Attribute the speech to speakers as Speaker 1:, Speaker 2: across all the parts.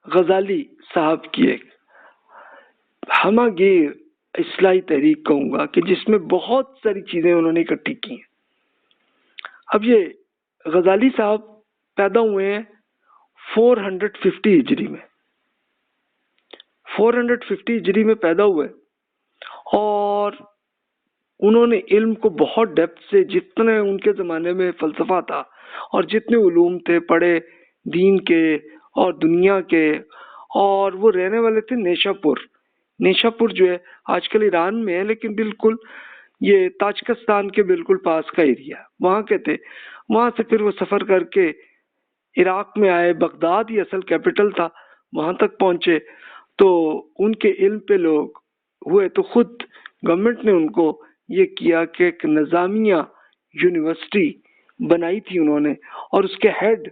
Speaker 1: غزالی صاحب کی ایک ہماگیر اصلاحی تحریک کہوں گا کہ جس میں بہت ساری چیزیں انہوں نے اکٹھی کی ہیں. اب یہ غزالی صاحب پیدا ہوئے ہیں 450 ہجری میں. 450 ہجری میں پیدا ہوئے اور انہوں نے علم کو بہت ڈیپتھ سے، جتنے ان کے زمانے میں فلسفہ تھا اور جتنے علوم تھے پڑھے دین کے اور دنیا کے. اور وہ رہنے والے تھے نیشاپور. نیشاپور جو ہے آج کل ایران میں ہے، لیکن بالکل یہ تاجکستان کے بالکل پاس کا ایریا وہاں کے تھے. وہاں سے پھر وہ سفر کر کے عراق میں آئے. بغداد ہی اصل کیپٹل تھا، وہاں تک پہنچے تو ان کے علم پہ لوگ ہوئے تو خود گورنمنٹ نے ان کو یہ کیا کہ ایک نظامیہ یونیورسٹی بنائی تھی انہوں نے، اور اس کے ہیڈ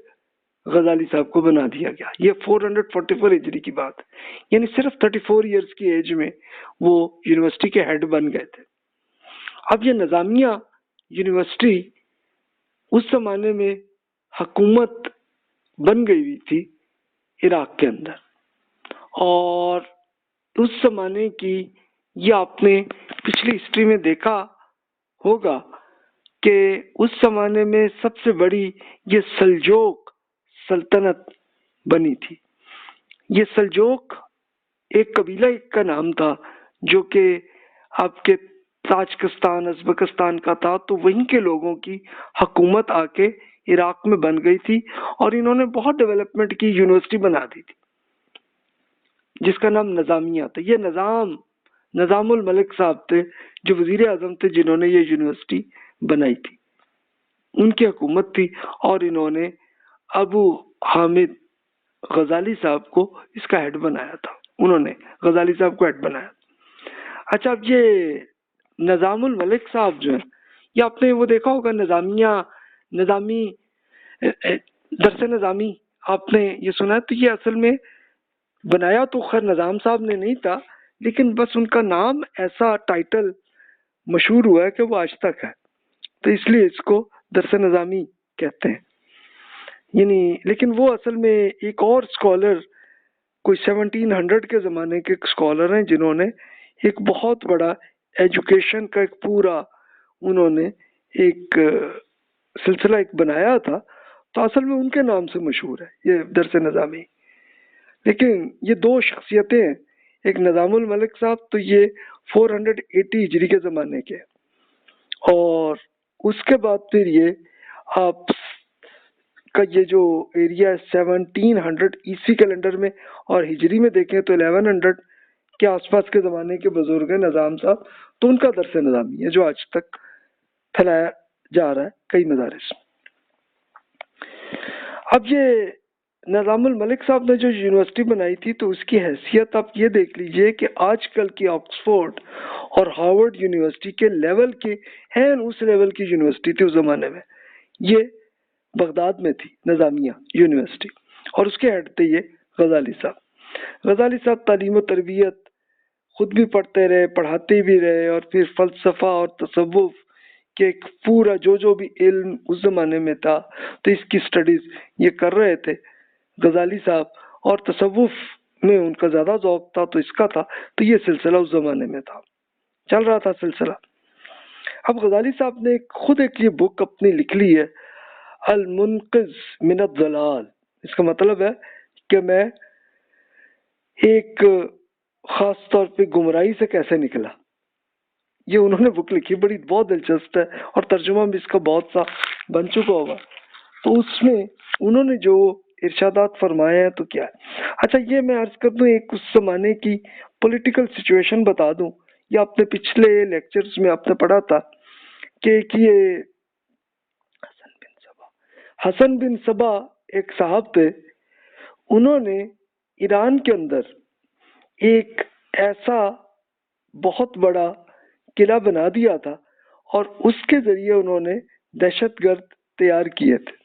Speaker 1: غزالی صاحب کو بنا دیا گیا. یہ 444 ہجری کی بات، یعنی صرف 34 ایئرز کی ایج میں وہ یونیورسٹی کے ہیڈ بن گئے تھے. اب یہ نظامیہ یونیورسٹی اس زمانے میں حکومت بن گئی ہوئی تھی عراق کے اندر، اور اس زمانے کی یہ آپ نے پچھلی ہسٹری میں دیکھا ہوگا کہ اس زمانے میں سب سے بڑی یہ سلجوق سلطنت بنی تھی. یہ سلجوق ایک قبیلہ کا نام تھا جو کہ آپ کے تاجکستان ازبکستان کا تھا، تو وہیں کے لوگوں کی حکومت آ کے عراق میں بن گئی تھی اور انہوں نے بہت ڈیولپمنٹ کی، یونیورسٹی بنا دی تھی جس کا نام نظامیہ تھا. یہ نظام الملک صاحب تھے جو وزیر اعظم تھے، جنہوں نے یہ یونیورسٹی بنائی تھی. ان کی حکومت تھی اور انہوں نے ابو حامد غزالی صاحب کو اس کا ہیڈ بنایا تھا. انہوں نے غزالی صاحب کو ہیڈ بنایا. اچھا، اب یہ نظام الملک صاحب جو ہیں، یہ آپ نے وہ دیکھا ہوگا نظامی درس نظامی آپ نے یہ سنا ہے. تو یہ اصل میں بنایا تو خیر نظام صاحب نے نہیں تھا، لیکن بس ان کا نام ایسا ٹائٹل مشہور ہوا ہے کہ وہ آج تک ہے، تو اس لیے اس کو درس نظامی کہتے ہیں. یعنی لیکن وہ اصل میں ایک اور اسکالر کوئی 1700 کے زمانے کے اسکالر ہیں جنہوں نے ایک بہت بڑا ایجوکیشن کا ایک پورا انہوں نے ایک سلسلہ ایک بنایا تھا، تو اصل میں ان کے نام سے مشہور ہے یہ درس نظامی. لیکن یہ دو شخصیتیں ہیں، ایک نظام الملک صاحب تو یہ 480 ہجری کے زمانے کے، اور اس کے بعد پھر یہ آپ کا یہ جو ایریا 1700 عیسوی کیلنڈر میں اور ہجری میں دیکھیں تو 1100 کے آس پاس کے زمانے کے بزرگ ہیں نظام صاحب، تو ان کا درس نظامی ہے جو آج تک پھیلایا جا رہا ہے کئی مدارس. اب یہ نظام الملک صاحب نے جو یونیورسٹی بنائی تھی تو اس کی حیثیت آپ یہ دیکھ لیجئے کہ آج کل کی آکسفورڈ اور ہارورڈ یونیورسٹی کے لیول کی ہیں، اس لیول کی یونیورسٹی تھی اس زمانے میں. یہ بغداد میں تھی نظامیہ یونیورسٹی، اور اس کے ہیڈ تھے یہ غزالی صاحب. غزالی صاحب تعلیم و تربیت خود بھی پڑھتے رہے، پڑھاتے بھی رہے، اور پھر فلسفہ اور تصوف کہ پورا جو بھی علم اس زمانے میں تھا تو اس کی سٹڈیز یہ کر رہے تھے غزالی صاحب. اور تصوف میں ان کا زیادہ ذوق تھا تو اس کا تھا، تو یہ سلسلہ اس زمانے میں تھا، چل رہا تھا سلسلہ. اب غزالی صاحب نے خود ایک یہ بک اپنی لکھ لی ہے، المنقذ من الضلال. اس کا مطلب ہے کہ میں ایک خاص طور پہ گمراہی سے کیسے نکلا. یہ انہوں نے بک لکھی، بہت دلچسپ ہے، اور ترجمہ بھی اس کا بہت سا بن چکا ہوگا. تو اس میں انہوں نے جو ارشادات فرمائے ہیں تو کیا ہے. اچھا، یہ میں عرض کر دوں ایک اس زمانے کی پولیٹیکل سچویشن بتا دوں. یہ آپ نے پچھلے لیکچرز میں آپ نے پڑھا تھا کہ یہ حسن بن صبا ایک صاحب تھے، انہوں نے ایران کے اندر ایک ایسا بہت بڑا قلعہ بنا دیا تھا، اور اس کے ذریعے انہوں نے دہشت گرد تیار کیے تھے.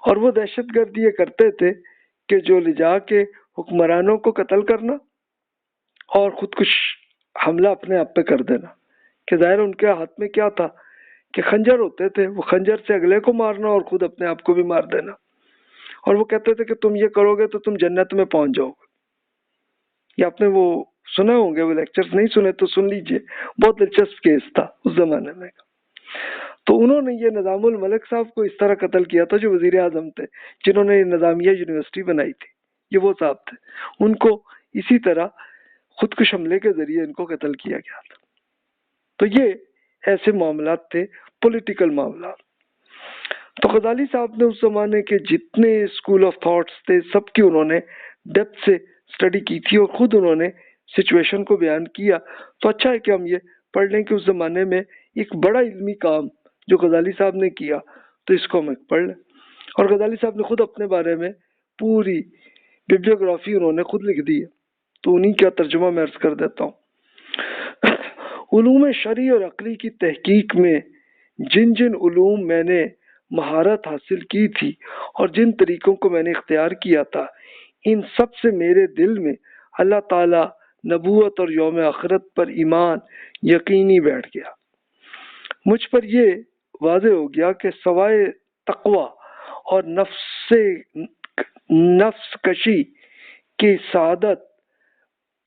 Speaker 1: اور وہ دہشت گرد یہ کرتے تھے کہ جو لے جا کے حکمرانوں کو قتل کرنا اور خودکش حملہ اپنے آپ پہ کر دینا. کہ ظاہر ان کے ہاتھ میں کیا تھا کہ خنجر ہوتے تھے، وہ خنجر سے اگلے کو مارنا اور خود اپنے آپ کو بھی مار دینا. اور وہ کہتے تھے کہ تم یہ کرو گے تو تم جنت میں پہنچ جاؤ گے. یا آپ نے وہ سنے ہوں گے وہ لیکچرز، نہیں سنے تو سن لیجئے، بہت دلچسپ کیس تھا اس زمانے میں. تو انہوں نے یہ نظام الملک صاحب کو اس طرح قتل کیا تھا، جو وزیر اعظم تھے جنہوں نے نظامیہ یونیورسٹی بنائی تھی، یہ وہ صاحب تھے. ان کو اسی طرح خودکش حملے کے ذریعے ان کو قتل کیا گیا تھا. تو یہ ایسے معاملات تھے، پولیٹیکل معاملات. تو غزالی صاحب نے اس زمانے کے جتنے اسکول آف تھاٹس تھے سب کی انہوں نے ڈیپتھ سے اسٹڈی کی تھی، اور خود انہوں نے سچویشن کو بیان کیا. تو اچھا ہے کہ ہم یہ پڑھ لیں کہ اس زمانے میں ایک بڑا علمی کام جو غزالی صاحب نے کیا، تو اس کو ہم پڑھ لیں. اور غزالی صاحب نے خود اپنے بارے میں پوری بیبلیوگرافی انہوں نے خود لکھ دی ہے، تو انہی کا ترجمہ میں عرض کر دیتا ہوں. علوم شرعی اور عقلی کی تحقیق میں جن جن علوم میں نے مہارت حاصل کی تھی اور جن طریقوں کو میں نے اختیار کیا تھا، ان سب سے میرے دل میں اللہ تعالی، نبوت اور یوم آخرت پر ایمان یقینی بیٹھ گیا. مجھ پر یہ واضح ہو گیا کہ سوائے تقوی اور نفس کشی کی سعادت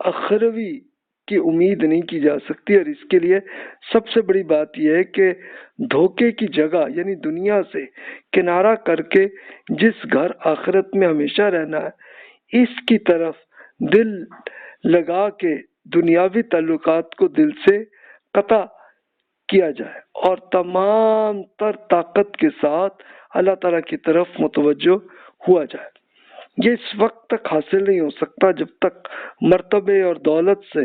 Speaker 1: اخروی کی امید نہیں کی جا سکتی. اور اس کے لیے سب سے بڑی بات یہ ہے کہ دھوکے کی جگہ یعنی دنیا سے کنارہ کر کے جس گھر آخرت میں ہمیشہ رہنا ہے، اس کی طرف دل لگا کے دنیاوی تعلقات کو دل سے قطع کیا جائے اور تمام تر طاقت کے ساتھ اللہ تعالیٰ کی طرف متوجہ ہوا جائے. یہ اس وقت تک حاصل نہیں ہو سکتا جب تک مرتبے اور دولت سے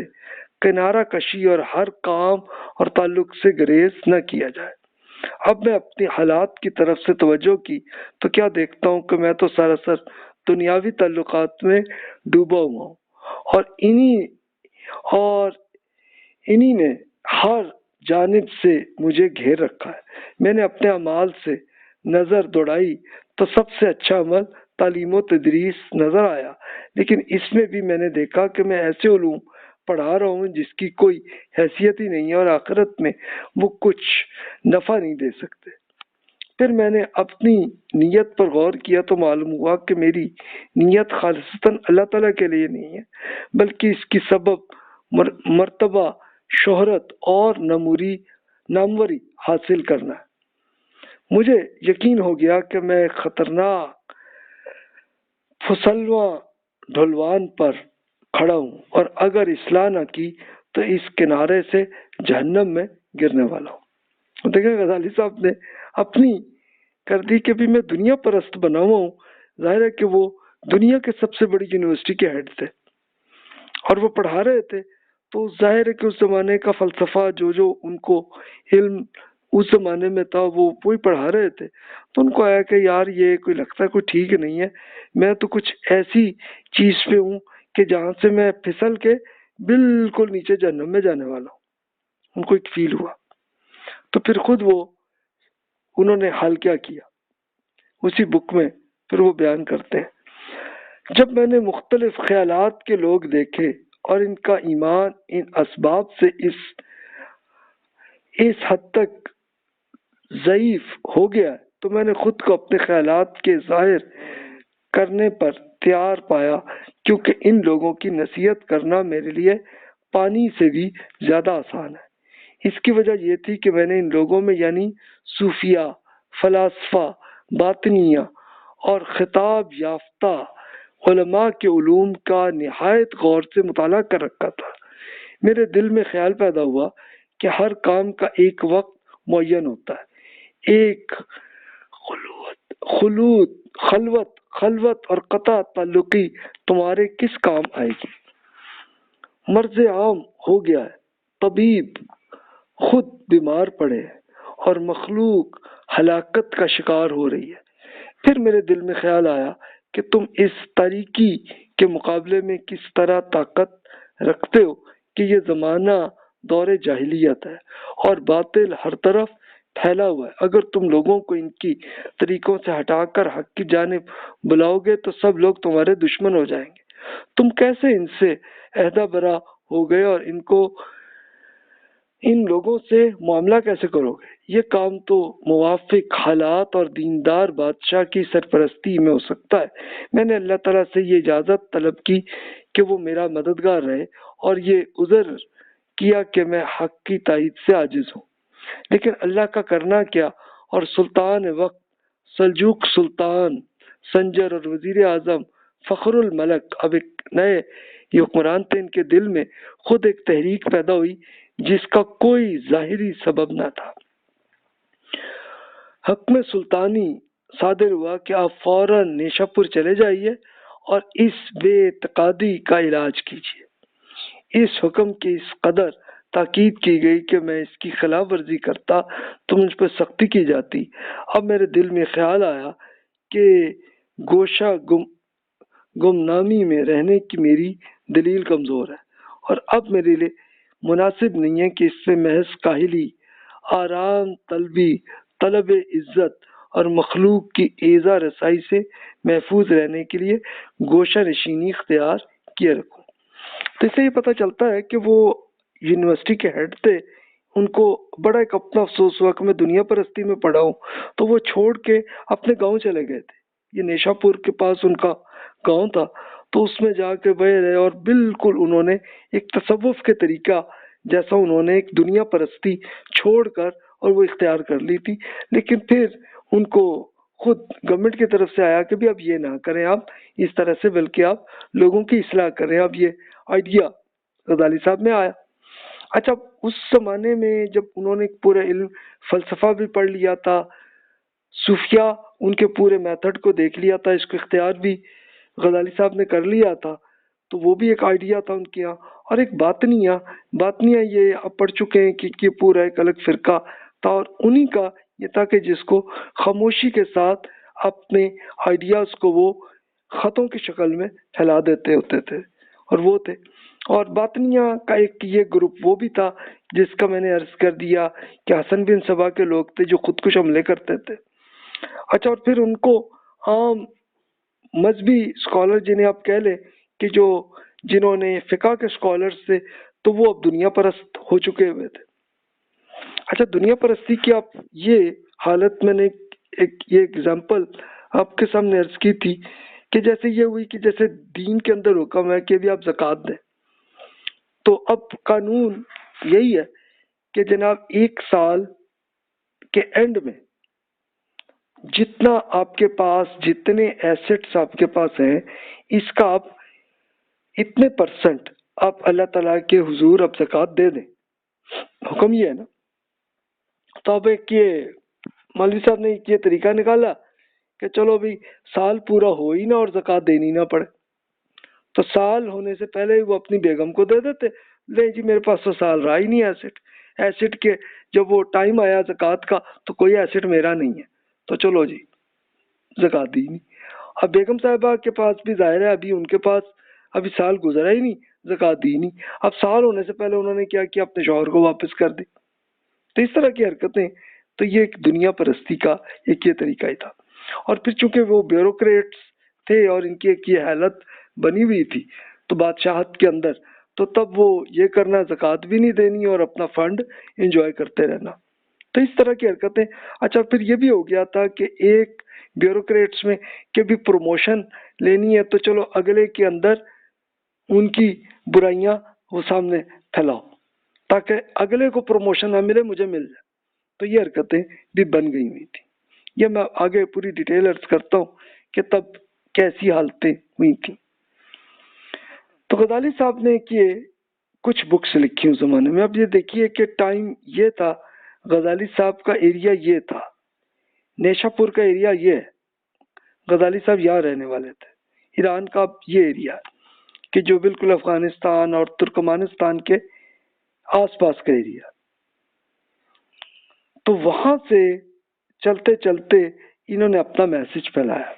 Speaker 1: کنارہ کشی اور ہر کام اور تعلق سے گریز نہ کیا جائے. اب میں اپنی حالات کی طرف سے توجہ کی تو کیا دیکھتا ہوں کہ میں تو سراسر دنیاوی تعلقات میں ڈوبا ہوا ہوں، اور انہی نے ہر جانب سے مجھے گھیر رکھا ہے. میں نے اپنے اعمال سے نظر دوڑائی تو سب سے اچھا عمل تعلیم و تدریس نظر آیا، لیکن اس میں بھی میں نے دیکھا کہ میں ایسے علوم پڑھا رہا ہوں جس کی کوئی حیثیت ہی نہیں ہے اور آخرت میں وہ کچھ نفع نہیں دے سکتے. پھر میں نے اپنی نیت پر غور کیا تو معلوم ہوا کہ میری نیت خالصتاً اللہ تعالیٰ کے لیے نہیں ہے، بلکہ اس کی سبب مرتبہ، شہرت اور ناموری حاصل کرنا ہے. مجھے یقین ہو گیا کہ میں خطرناک پھسلواں ڈھلوان پر کھڑا ہوں، اور اگر اصلاح نہ کی تو اس کنارے سے جہنم میں گرنے والا ہوں. دیکھیں غزالی صاحب نے اپنی کر دی کہ بھی میں دنیا پرست بنا ہوا ہوں. ظاہر ہے کہ وہ دنیا کے سب سے بڑی یونیورسٹی کے ہیڈ تھے اور وہ پڑھا رہے تھے، تو ظاہر ہے کہ اس زمانے کا فلسفہ جو ان کو علم اس زمانے میں تھا وہ وہی پڑھا رہے تھے. تو ان کو آیا کہ یار یہ کوئی لگتا ہے کوئی ٹھیک نہیں ہے، میں تو کچھ ایسی چیز پہ ہوں کہ جہاں سے میں پھسل کے بالکل نیچے جہنم میں جانے والا ہوں. ان کو ایک فیل ہوا. تو پھر خود انہوں نے حل کیا اسی بک میں پھر وہ بیان کرتے ہیں. جب میں نے مختلف خیالات کے لوگ دیکھے اور ان کا ایمان ان اسباب سے اس حد تک ضعیف ہو گیا تو میں نے خود کو اپنے خیالات کے ظاہر کرنے پر تیار پایا، کیونکہ ان لوگوں کی نصیحت کرنا میرے لیے پانی سے بھی زیادہ آسان ہے. اس کی وجہ یہ تھی کہ میں نے ان لوگوں میں یعنی صوفیہ، فلاسفہ، باطنیہ اور خطاب یافتہ علماء کے علوم کا نہایت غور سے مطالعہ کر رکھا تھا. میرے دل میں خیال پیدا ہوا کہ ہر کام کا ایک وقت معین ہوتا ہے. ایک خلوت اور قطع تعلقی تمہارے کس کام آئے گی؟ مرض عام ہو گیا ہے، طبیب خود بیمار پڑے اور مخلوق ہلاکت کا شکار ہو رہی ہے. پھر میرے دل میں خیال آیا کہ تم اس تاریکی کے مقابلے میں کس طرح طاقت رکھتے ہو کہ یہ زمانہ دور جاہلیت ہے اور باطل ہر طرف پھیلا ہوا ہے. اگر تم لوگوں کو ان کی طریقوں سے ہٹا کر حق کی جانب بلاؤ گے تو سب لوگ تمہارے دشمن ہو جائیں گے. تم کیسے ان سے عہدہ برا ہو گئے اور ان کو ان لوگوں سے معاملہ کیسے کرو گے؟ یہ کام تو موافق حالات اور دیندار بادشاہ کی سرپرستی میں ہو سکتا ہے۔ میں نے اللہ تعالیٰ سے یہ اجازت طلب کی کہ وہ میرا مددگار رہے، اور یہ عذر کیا کہ میں حق کی تائید سے عاجز ہوں، لیکن اللہ کا کرنا کیا۔ اور سلطان وقت سلجوق سلطان سنجر اور وزیر اعظم فخر الملک اب ایک نئے یہ حکمران تھے، ان کے دل میں خود ایک تحریک پیدا ہوئی جس کا کوئی ظاہری سبب نہ تھا۔ حکم سلطانی صادر ہوا کہ آپ فوراً نیشا پور چلے جائیے اور اس بے اعتقادی کا علاج کیجیے۔ اس حکم کی اس قدر تاکید کی گئی کہ میں اس کی خلاف ورزی کرتا تو مجھ پر سختی کی جاتی۔ اب میرے دل میں خیال آیا کہ گوشہ گمنامی میں رہنے کی میری دلیل کمزور ہے، اور اب میرے لیے مناسب نہیں ہے کہ اس سے محض کاہلی، آرام طلبی، طلب عزت اور مخلوق کی ایذا رسائی سے محفوظ رہنے کے لیے گوشہ نشینی اختیار کیے رکھوں۔ تو اس سے یہ پتہ چلتا ہے کہ وہ یونیورسٹی کے ہیڈ تھے، ان کو بڑا ایک اپنا افسوس ہوا کہ میں دنیا پرستی میں پڑا ہوں، تو وہ چھوڑ کے اپنے گاؤں چلے گئے تھے۔ یہ نیشا پور کے پاس ان کا گاؤں تھا، تو اس میں جا کے بہے رہے، اور بالکل انہوں نے ایک تصوف کے طریقہ جیسا انہوں نے ایک دنیا پرستی چھوڑ کر اور وہ اختیار کر لی تھی۔ لیکن پھر ان کو خود گورنمنٹ کی طرف سے آیا کہ بھی اب یہ نہ کریں آپ اس طرح سے، بلکہ آپ لوگوں کی اصلاح کریں۔ اب یہ آئیڈیا غزالی صاحب میں آیا۔ اچھا، اس زمانے میں جب انہوں نے پورا علم فلسفہ بھی پڑھ لیا تھا، صوفیہ ان کے پورے میتھڈ کو دیکھ لیا تھا، اس کو اختیار بھی غزالی صاحب نے کر لیا تھا، تو وہ بھی ایک آئیڈیا تھا ان کے یہاں۔ اور ایک باطنیہ یہ آپ پڑھ چکے ہیں کہ یہ پورا ایک الگ فرقہ تھا، اور انہی کا یہ تھا کہ جس کو خاموشی کے ساتھ اپنے آئیڈیاز کو وہ خطوں کی شکل میں پھیلا دیتے ہوتے تھے، اور وہ تھے۔ اور باطنیہ کا ایک یہ گروپ وہ بھی تھا جس کا میں نے عرض کر دیا کہ حسن بن صبا کے لوگ تھے جو خود کش حملے کرتے تھے۔ اچھا، اور پھر ان کو عام مذہبی اسکالر جنہیں آپ کہہ لیں کہ جنہوں نے فقہ کے اسکالرس تھے، تو وہ اب دنیا پرست ہو چکے ہوئے تھے۔ اچھا، دنیا پرستی کی آپ یہ حالت میں نے یہ اگزامپل آپ کے سامنے عرض کی تھی کہ جیسے یہ ہوئی کہ جیسے دین کے اندر حکم ہے کہ بھی آپ زکوٰۃ دیں، تو اب قانون یہی ہے کہ جناب ایک سال کے اینڈ میں جتنا آپ کے پاس، جتنے ایسٹس آپ کے پاس ہیں، اس کا آپ اتنے پرسنٹ آپ اللہ تعالیٰ کے حضور اب زکوٰۃ دے دیں۔ حکم یہ ہے نا۔ تو اب ایک یہ مولوی صاحب نے یہ طریقہ نکالا کہ چلو بھی سال پورا ہو ہی نہ اور زکوٰۃ دینی نہ پڑے، تو سال ہونے سے پہلے وہ اپنی بیگم کو دے دیتے، لے جی میرے پاس تو سال رہا ہی نہیں ایسٹ کے، جب وہ ٹائم آیا زکوٰۃ کا تو کوئی ایسٹ میرا نہیں ہے، تو چلو جی زکوٰۃ دی نہیں۔ اب بیگم صاحبہ کے پاس بھی ظاہر ہے ابھی ان کے پاس ابھی سال گزرا ہی نہیں، زکوٰۃ دی نہیں۔ اب سال ہونے سے پہلے انہوں نے کیا اپنے شوہر کو واپس کر دی۔ تو اس طرح کی حرکتیں، تو یہ ایک دنیا پرستی کا ایک یہ طریقہ ہی تھا۔ اور پھر چونکہ وہ بیوروکریٹس تھے اور ان کی ایک یہ حالت بنی ہوئی تھی تو بادشاہت کے اندر، تو تب وہ یہ کرنا زکوٰۃ بھی نہیں دینی اور اپنا فنڈ انجوائے کرتے رہنا، تو اس طرح کی حرکتیں۔ اچھا، پھر یہ بھی ہو گیا تھا کہ ایک بیوروکریٹس میں کہ بھی پروموشن لینی ہے تو چلو اگلے کے اندر ان کی برائیاں وہ سامنے پھیلاؤ تاکہ اگلے کو پروموشن نہ ملے، مجھے مل جائے۔ تو یہ حرکتیں بھی بن گئی ہوئی تھیں۔ یہ میں آگے پوری ڈیٹیل عرض کرتا ہوں کہ تب کیسی حالتیں ہوئی تھیں۔ تو غزالی صاحب نے کچھ بکس لکھی اس زمانے میں۔ اب یہ دیکھیے کہ ٹائم یہ تھا، غزالی صاحب کا ایریا یہ تھا، نیشا پور کا ایریا یہ ہے، غزالی صاحب یہاں رہنے والے تھے۔ ایران کا یہ ایریا کہ جو بالکل افغانستان اور ترکمانستان کے آس پاس کا ایریا، تو وہاں سے چلتے چلتے انہوں نے اپنا میسج پھیلایا،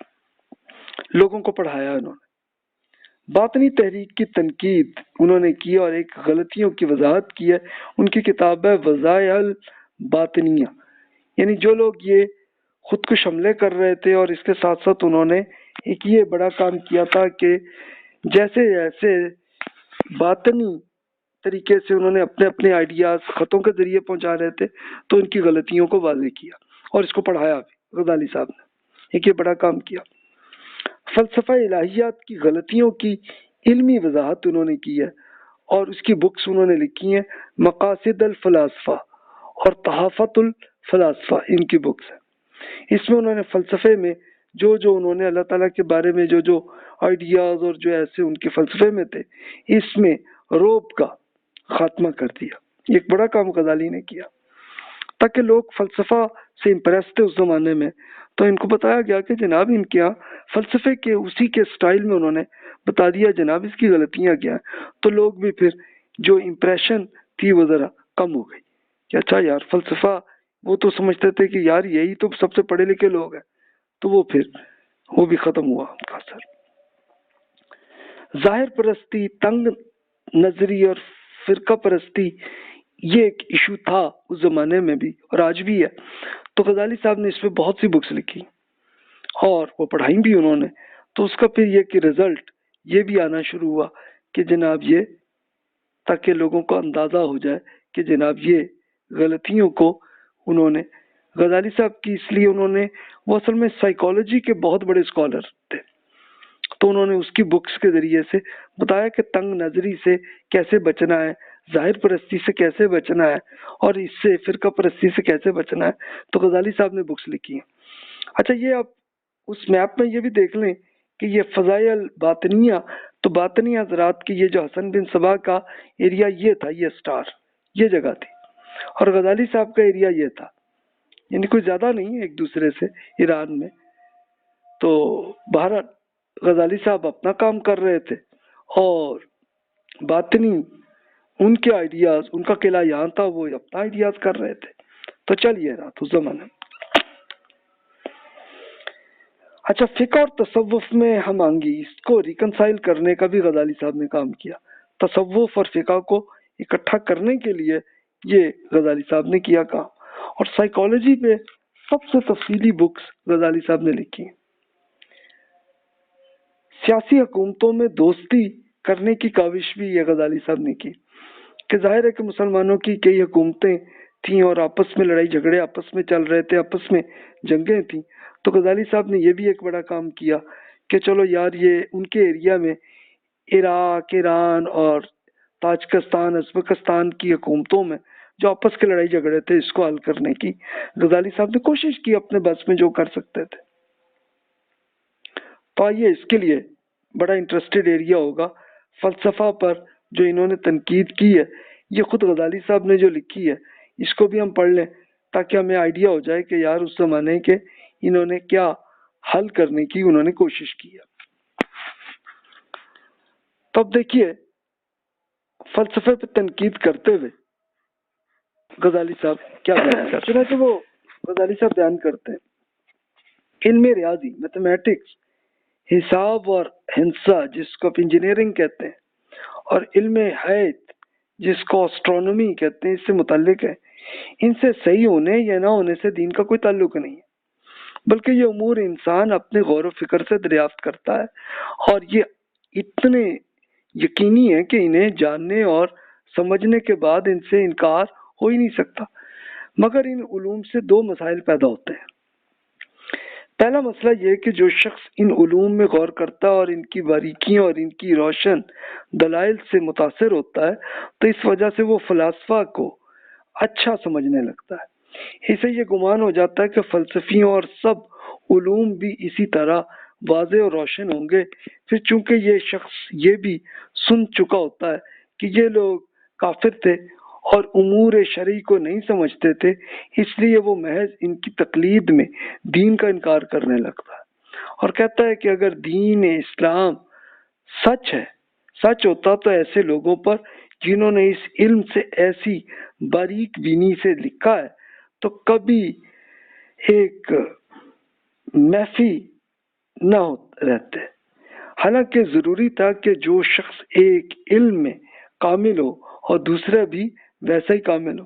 Speaker 1: لوگوں کو پڑھایا، انہوں نے باطنی تحریک کی تنقید انہوں نے کی اور ایک غلطیوں کی وضاحت کی ہے۔ ان کی کتاب ہے وضائح الباطنیہ، یعنی جو لوگ یہ خودکش حملے کر رہے تھے، اور اس کے ساتھ ساتھ انہوں نے ایک یہ بڑا کام کیا تھا کہ جیسے جیسے باطنی طریقے سے انہوں نے اپنے اپنے آئیڈیاز خطوں کے ذریعے پہنچا رہے تھے تو ان کی غلطیوں کو واضح کیا اور اس کو پڑھایا بھی غزالی صاحب نے، ایک یہ بڑا کام کیا۔ فلسفہ الہیات کی غلطیوں کی علمی وضاحت انہوں نے کی ہے اور اس کی بکس انہوں نے لکھی ہیں، مقاصد الفلاسفہ اور تحافت الفلاسفہ ان کی بکس ہیں۔ اس میں انہوں نے فلسفے میں جو انہوں نے اللہ تعالیٰ کے بارے میں جو آئیڈیاز اور جو ایسے ان کے فلسفے میں تھے، اس میں روب کا خاتمہ کر دیا۔ ایک بڑا کام غزالی نے کیا تاکہ لوگ فلسفہ سے امپریس تھے اس زمانے میں، تو ان کو بتایا گیا کہ جناب ان کے یہاں فلسفے کے اسی کے سٹائل میں انہوں نے بتا دیا جناب اس کی غلطیاں کیا ہیں، تو لوگ بھی پھر جو امپریشن تھی وہ ذرا کم ہو گئی کہ اچھا یار فلسفہ، وہ تو سمجھتے تھے کہ یار یہی تو سب سے پڑھے لکھے لوگ ہیں، تو وہ پھر وہ بھی ختم ہوا ان کا اثر۔ ظاہر پرستی، تنگ نظری اور فرقہ پرستی یہ ایک ایشو تھا اس زمانے میں بھی اور آج بھی ہے، تو غزالی صاحب نے اس پہ بہت سی بکس لکھی اور وہ پڑھائی بھی انہوں نے، تو اس کا پھر یہ کہ رزلٹ یہ بھی آنا شروع ہوا کہ جناب یہ، تاکہ لوگوں کو اندازہ ہو جائے کہ جناب یہ غلطیوں کو انہوں نے، غزالی صاحب کی اس لیے انہوں نے، وہ اصل میں سائیکالوجی کے بہت بڑے اسکالر تھے، تو انہوں نے اس کی بکس کے ذریعے سے بتایا کہ تنگ نظری سے کیسے بچنا ہے، ظاہر پرستی سے کیسے بچنا ہے اور اس سے فرقہ پرستی سے کیسے بچنا ہے، تو غزالی صاحب نے بکس لکھی ہیں۔ اچھا یہ آپ اس میپ میں یہ بھی دیکھ لیں کہ یہ فضائل باطنیہ، تو باطنی حضرات کی یہ جو حسن بن صبا کا ایریا یہ تھا، یہ سٹار یہ جگہ تھی، اور غزالی صاحب کا ایریا یہ تھا، یعنی کوئی زیادہ نہیں ایک دوسرے سے ایران میں۔ تو بہرحال غزالی صاحب اپنا کام کر رہے تھے اور باطنی ان کے آئیڈیاز، ان کا قلعہ یہاں تھا، وہ اپنا آئیڈیاز کر رہے تھے، تو چلیے رہا اس زمانے میں۔ اچھا فقہ اور تصوف میں ہم آنگی، اس کو ریکنسائل کرنے کا بھی غزالی صاحب نے کام کیا، تصوف اور فقہ کو اکٹھا کرنے کے لیے یہ غزالی صاحب نے کیا کام، اور سائیکالوجی پہ سب سے تفصیلی بکس غزالی صاحب نے لکھی ہیں۔ سیاسی حکومتوں میں دوستی کرنے کی کاوش بھی یہ غزالی صاحب نے کی، کہ ظاہر ہے کہ مسلمانوں کی کئی حکومتیں تھیں اور آپس میں لڑائی جھگڑے آپس میں چل رہے تھے، آپس میں جنگیں تھیں، تو غزالی صاحب نے یہ بھی ایک بڑا کام کیا کہ چلو یار یہ ان کے ایریا میں عراق، ایران اور تاجکستان، ازبکستان کی حکومتوں میں جو آپس کے لڑائی جھگڑے تھے اس کو حل کرنے کی غزالی صاحب نے کوشش کی اپنے بس میں جو کر سکتے تھے۔ تو آئیے اس کے لیے بڑا انٹرسٹڈ ایریا ہوگا فلسفہ پر جو انہوں نے تنقید کی ہے، یہ خود غزالی صاحب نے جو لکھی ہے اس کو بھی ہم پڑھ لیں تاکہ ہمیں آئیڈیا ہو جائے کہ یار اس زمانے کے انہوں نے کیا حل کرنے کی انہوں نے کوشش کی ہے۔ تو اب دیکھیے فلسفے پہ تنقید کرتے ہوئے غزالی صاحب کیا بیان کرتے ہیں، چنانچہ وہ غزالی صاحب بیان کرتے ہیں، علم ریاضی میتھمیٹکس، حساب اور ہندسہ جس کو آپ انجینئرنگ کہتے ہیں، اور علم حیات جس کو اسٹرونومی کہتے ہیں، اس سے متعلق ہے، ان سے صحیح ہونے یا نہ ہونے سے دین کا کوئی تعلق نہیں ہے، بلکہ یہ امور انسان اپنے غور و فکر سے دریافت کرتا ہے، اور یہ اتنے یقینی ہے کہ انہیں جاننے اور سمجھنے کے بعد ان سے انکار ہو ہی نہیں سکتا، مگر ان علوم سے دو مسائل پیدا ہوتے ہیں۔ پہلا مسئلہ یہ کہ جو شخص ان علوم میں غور کرتا ہے اور ان کی باریکیوں اور ان کی روشن دلائل سے متاثر ہوتا ہے تو اس وجہ سے وہ فلاسفہ کو اچھا سمجھنے لگتا ہے، اسے یہ گمان ہو جاتا ہے کہ فلسفیوں اور سب علوم بھی اسی طرح واضح اور روشن ہوں گے۔ پھر چونکہ یہ شخص یہ بھی سن چکا ہوتا ہے کہ یہ لوگ کافر تھے اور امور شرعی کو نہیں سمجھتے تھے، اس لیے وہ محض ان کی تقلید میں دین کا انکار کرنے لگتا ہے اور کہتا ہے کہ اگر دین اسلام سچ ہے، سچ ہوتا تو ایسے لوگوں پر جنہوں نے اس علم سے ایسی باریک بینی سے لکھا ہے تو کبھی ایک محفی نہ رہتے، حالانکہ ضروری تھا کہ جو شخص ایک علم میں کامل ہو اور دوسرا بھی ویسا ہی کامل ہو۔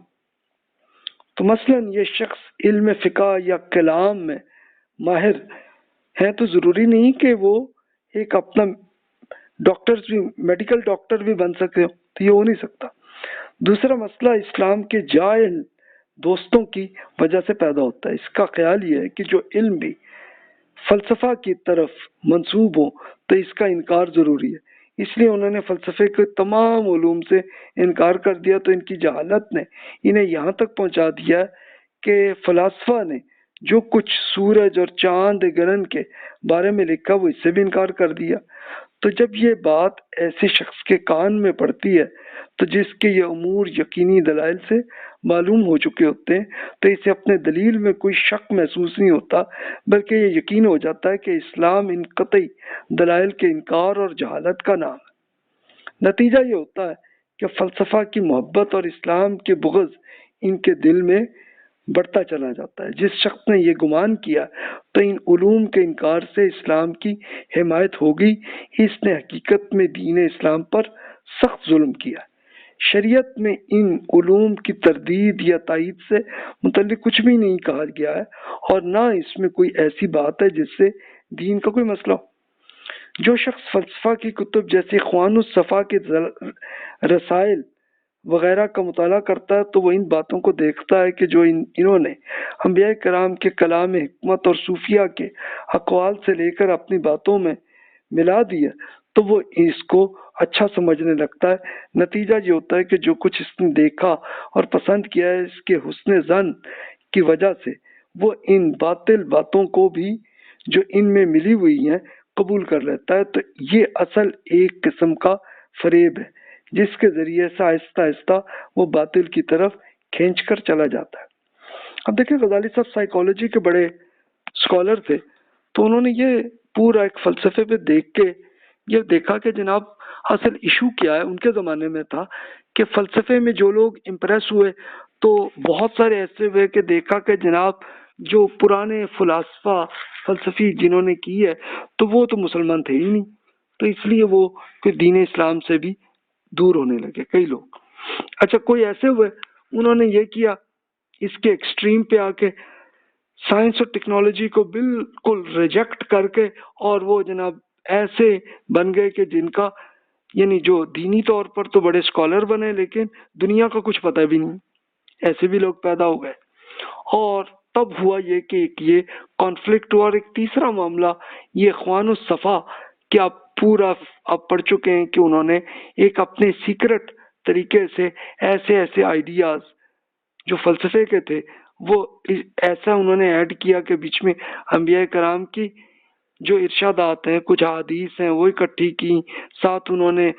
Speaker 1: تو مثلا یہ شخص علم فقہ یا کلام میں ماہر ہے تو ضروری نہیں کہ وہ ایک اپنا ڈاکٹر بھی، میڈیکل ڈاکٹر بھی بن سکے، تو یہ ہو نہیں سکتا۔ دوسرا مسئلہ اسلام کے جاہل دوستوں کی وجہ سے پیدا ہوتا ہے۔ اس کا خیال یہ ہے کہ جو علم بھی فلسفہ کی طرف منسوب ہو تو اس کا انکار ضروری ہے، اس لیے انہوں نے فلسفے کے تمام علوم سے انکار کر دیا۔ تو ان کی جہالت نے انہیں یہاں تک پہنچا دیا کہ فلاسفہ نے جو کچھ سورج اور چاند گرہن کے بارے میں لکھا وہ اس سے بھی انکار کر دیا۔ تو جب یہ بات ایسے شخص کے کان میں پڑتی ہے تو جس کے یہ امور یقینی دلائل سے معلوم ہو چکے ہوتے ہیں تو اسے اپنے دلیل میں کوئی شک محسوس نہیں ہوتا، بلکہ یہ یقین ہو جاتا ہے کہ اسلام ان قطعی دلائل کے انکار اور جہالت کا نام ہے۔ نتیجہ یہ ہوتا ہے کہ فلسفہ کی محبت اور اسلام کے بغض ان کے دل میں بڑھتا چلا جاتا ہے۔ جس شخص نے یہ گمان کیا تو ان علوم کے انکار سے اسلام کی حمایت ہوگی، اس نے حقیقت میں دین اسلام پر سخت ظلم کیا۔ شریعت میں ان علوم کی تردید یا تائید سے متعلق کچھ بھی نہیں کہا گیا ہے، اور نہ اس میں کوئی ایسی بات ہے جس سے دین کا کوئی مسئلہ ہو۔ جو شخص فلسفہ کی کتب جیسے اخوان الصفا کے رسائل وغیرہ کا مطالعہ کرتا ہے تو وہ ان باتوں کو دیکھتا ہے کہ جو انہوں نے انبیاء کرام کے کلام حکمت اور صوفیہ کے اقوال سے لے کر اپنی باتوں میں ملا دیا تو وہ اس کو اچھا سمجھنے لگتا ہے۔ نتیجہ یہ ہوتا ہے کہ جو کچھ اس نے دیکھا اور پسند کیا ہے اس کے حسن ظن کی وجہ سے وہ ان باطل باتوں کو بھی جو ان میں ملی ہوئی ہیں قبول کر لیتا ہے۔ تو یہ اصل ایک قسم کا فریب ہے جس کے ذریعے سے آہستہ آہستہ وہ باطل کی طرف کھینچ کر چلا جاتا ہے۔ اب دیکھیں غزالی صاحب سائیکالوجی کے بڑے اسکالر تھے، تو انہوں نے یہ پورا ایک فلسفے پہ دیکھ کے یہ دیکھا کہ جناب اصل ایشو کیا ہے۔ ان کے زمانے میں تھا کہ فلسفے میں جو لوگ امپریس ہوئے تو بہت سارے ایسے ہوئے کہ دیکھا کہ جناب جو پرانے فلسفی جنہوں نے کی ہے تو وہ تو مسلمان تھے ہی نہیں، تو اس لیے وہ پھر دین اسلام سے بھی دور ہونے لگے کئی لوگ۔ اچھا کوئی ایسے ہوئے انہوں نے یہ کیا اس کے ایکسٹریم پہ آ کے سائنس اور ٹیکنالوجی کو بالکل ریجیکٹ کر کے، اور وہ جناب ایسے بن گئے کہ جن کا یعنی جو دینی طور پر تو بڑے اسکالر بنے لیکن دنیا کا کچھ پتہ بھی نہیں، ایسے بھی لوگ پیدا ہو گئے۔ اور تب ہوا یہ کہ ایک یہ کانفلکٹ ہوا، اور ایک تیسرا معاملہ یہ اخوان الصفا کہ آپ پڑھ چکے ہیں کہ انہوں نے ایک اپنے سیکرٹ طریقے سے ایسے آئیڈیاز جو فلسفے کے تھے وہ ایسا انہوں نے ایڈ کیا کہ بیچ میں انبیاء کرام کی جو ارشادات ہیں کچھ احادیث ہیں وہ اکٹھی کی، ساتھ انہوں نے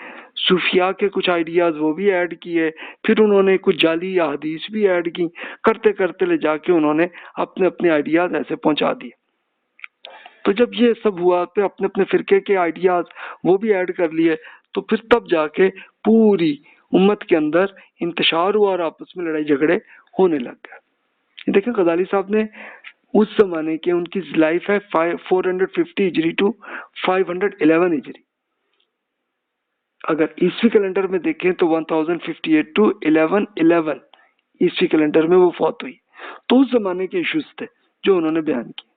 Speaker 1: صوفیاء کے کچھ آئیڈیاز وہ بھی ایڈ کیے، پھر انہوں نے کچھ جعلی احادیث بھی ایڈ کی، کرتے کرتے لے جا کے انہوں نے اپنے آئیڈیاز ایسے پہنچا دیے۔ تو جب یہ سب ہوا تو اپنے فرقے کے آئیڈیاز وہ بھی ایڈ کر لیے، تو پھر تب جا کے پوری امت کے اندر انتشار ہوا اور آپس میں لڑائی جھگڑے ہونے لگ گئے۔ دیکھیں غزالی صاحب نے اس زمانے کے ان کی لائف ہے 450 ہجری ٹو 511 ہجری، اگر عیسوی کیلنڈر میں دیکھیں تو 1058 ٹو 1111 عیسوی کیلنڈر میں وہ فوت ہوئی۔ تو اس زمانے کے ایشوز تھے جو انہوں نے بیان کی۔